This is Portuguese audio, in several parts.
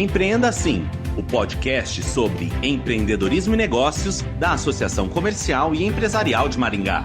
Empreenda Assim, o podcast sobre empreendedorismo e negócios da Associação Comercial e Empresarial de Maringá.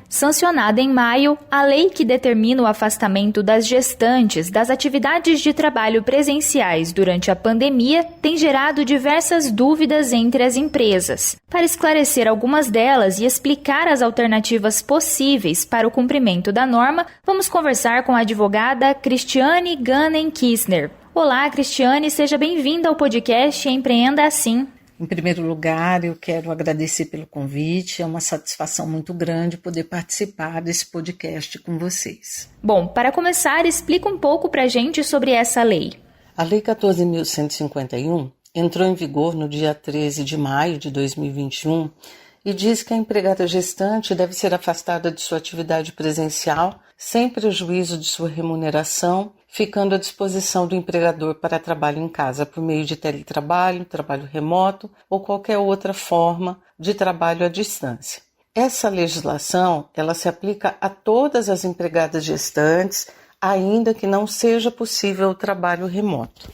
Sancionada em maio, a lei que determina o afastamento das gestantes das atividades de trabalho presenciais durante a pandemia tem gerado diversas dúvidas entre as empresas. Para esclarecer algumas delas e explicar as alternativas possíveis para o cumprimento da norma, vamos conversar com a advogada Cristiane Gannen-Kissner. Olá, Cristiane, seja bem-vinda ao podcast Empreenda Assim. Em primeiro lugar, eu quero agradecer pelo convite, é uma satisfação muito grande poder participar desse podcast com vocês. Bom, para começar, explica um pouco para a gente sobre essa lei. A Lei 14.151 entrou em vigor no dia 13 de maio de 2021 e diz que a empregada gestante deve ser afastada de sua atividade presencial sem prejuízo de sua remuneração, ficando à disposição do empregador para trabalho em casa por meio de teletrabalho, trabalho remoto ou qualquer outra forma de trabalho à distância. Essa legislação, ela se aplica a todas as empregadas gestantes, ainda que não seja possível o trabalho remoto.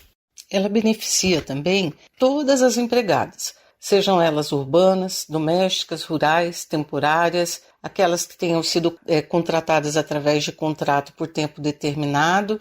Ela beneficia também todas as empregadas, sejam elas urbanas, domésticas, rurais, temporárias, aquelas que tenham sido contratadas através de contrato por tempo determinado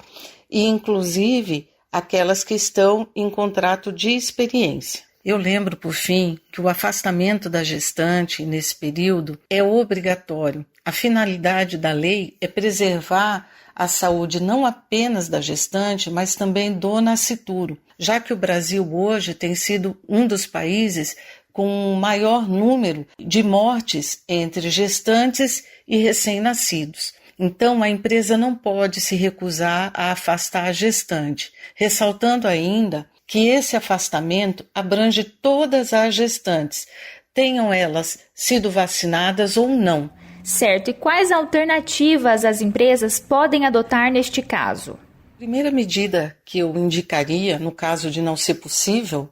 e, inclusive, aquelas que estão em contrato de experiência. Eu lembro, por fim, que o afastamento da gestante nesse período é obrigatório. A finalidade da lei é preservar a saúde não apenas da gestante, mas também do nascituro, já que o Brasil hoje tem sido um dos países com o maior número de mortes entre gestantes e recém-nascidos. Então, a empresa não pode se recusar a afastar a gestante, ressaltando ainda que esse afastamento abrange todas as gestantes, tenham elas sido vacinadas ou não. Certo, e quais alternativas as empresas podem adotar neste caso? A primeira medida que eu indicaria, no caso de não ser possível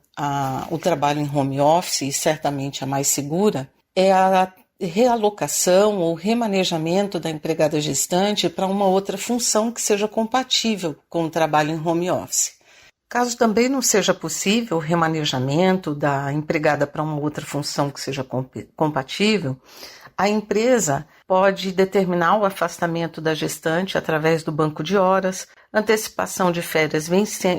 o trabalho em home office, e certamente a mais segura, é a realocação ou remanejamento da empregada gestante para uma outra função que seja compatível com o trabalho em home office. Caso também não seja possível o remanejamento da empregada para uma outra função que seja compatível, a empresa pode determinar o afastamento da gestante através do banco de horas, antecipação de férias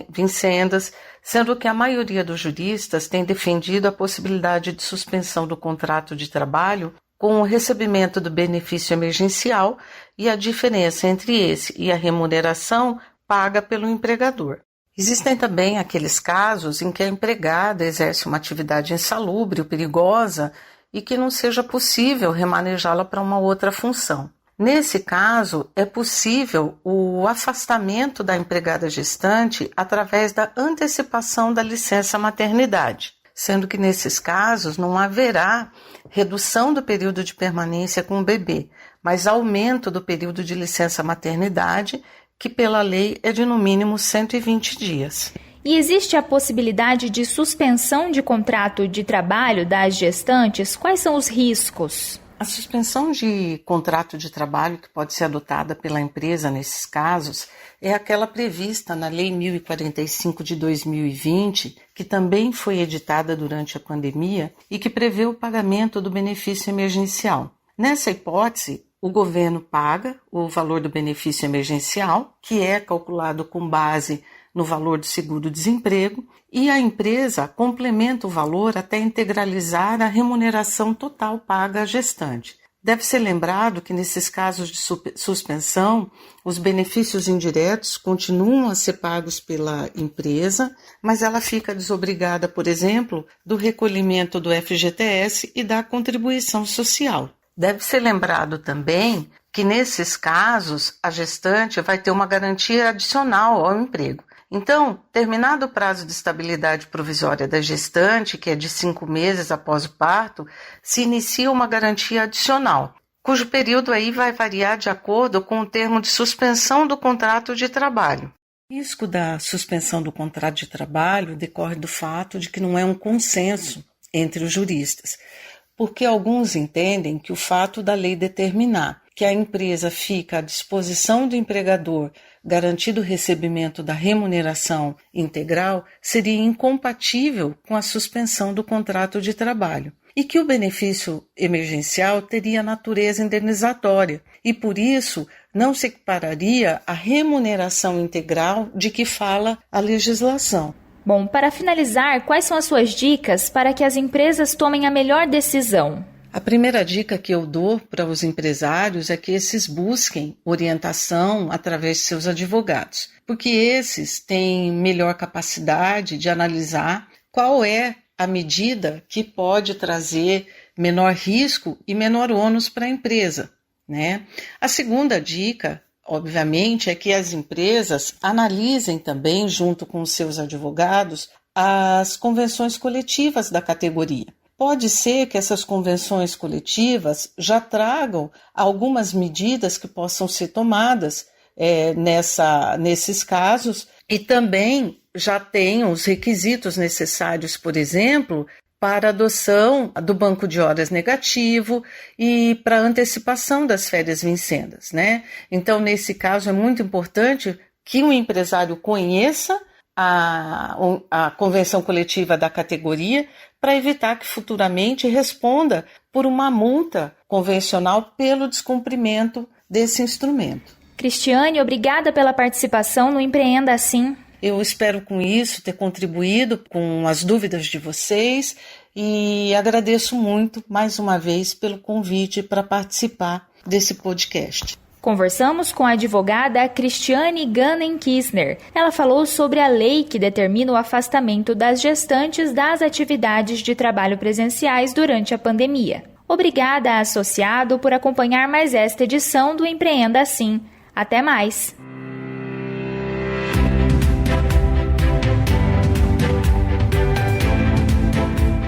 vincendas, sendo que a maioria dos juristas tem defendido a possibilidade de suspensão do contrato de trabalho com o recebimento do benefício emergencial e a diferença entre esse e a remuneração paga pelo empregador. Existem também aqueles casos em que a empregada exerce uma atividade insalubre ou perigosa e que não seja possível remanejá-la para uma outra função. Nesse caso, é possível o afastamento da empregada gestante através da antecipação da licença maternidade, sendo que nesses casos não haverá redução do período de permanência com o bebê, mas aumento do período de licença maternidade, que pela lei é de no mínimo 120 dias. E existe a possibilidade de suspensão de contrato de trabalho das gestantes? Quais são os riscos? A suspensão de contrato de trabalho que pode ser adotada pela empresa nesses casos é aquela prevista na Lei 1045 de 2020, que também foi editada durante a pandemia e que prevê o pagamento do benefício emergencial. Nessa hipótese, o governo paga o valor do benefício emergencial, que é calculado com base no valor do seguro-desemprego, e a empresa complementa o valor até integralizar a remuneração total paga à gestante. Deve ser lembrado que nesses casos de suspensão, os benefícios indiretos continuam a ser pagos pela empresa, mas ela fica desobrigada, por exemplo, do recolhimento do FGTS e da contribuição social. Deve ser lembrado também que nesses casos a gestante vai ter uma garantia adicional ao emprego. Então, terminado o prazo de estabilidade provisória da gestante, que é de 5 meses após o parto, se inicia uma garantia adicional, cujo período aí vai variar de acordo com o termo de suspensão do contrato de trabalho. O risco da suspensão do contrato de trabalho decorre do fato de que não é um consenso entre os juristas, porque alguns entendem que o fato da lei determinar que a empresa fica à disposição do empregador, garantido o recebimento da remuneração integral, seria incompatível com a suspensão do contrato de trabalho e que o benefício emergencial teria natureza indenizatória e, por isso, não se equipararia à remuneração integral de que fala a legislação. Bom, para finalizar, quais são as suas dicas para que as empresas tomem a melhor decisão? A primeira dica que eu dou para os empresários é que esses busquem orientação através de seus advogados, porque esses têm melhor capacidade de analisar qual é a medida que pode trazer menor risco e menor ônus para a empresa, né? A segunda dica, obviamente, é que as empresas analisem também, junto com os seus advogados, as convenções coletivas da categoria. Pode ser que essas convenções coletivas já tragam algumas medidas que possam ser tomadas nesses casos e também já tenham os requisitos necessários, por exemplo, para a adoção do banco de horas negativo e para a antecipação das férias vincendas, né? Então, nesse caso, é muito importante que o empresário conheça a convenção coletiva da categoria para evitar que futuramente responda por uma multa convencional pelo descumprimento desse instrumento. Cristiane, obrigada pela participação no Empreenda Assim. Eu espero com isso ter contribuído com as dúvidas de vocês e agradeço muito mais uma vez pelo convite para participar desse podcast. Conversamos com a advogada Cristiane Gannen-Kissner. Ela falou sobre a lei que determina o afastamento das gestantes das atividades de trabalho presenciais durante a pandemia. Obrigada, associado, por acompanhar mais esta edição do Empreenda Assim. Até mais!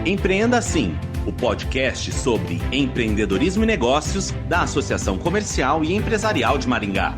Empreenda Assim, o podcast sobre empreendedorismo e negócios da Associação Comercial e Empresarial de Maringá.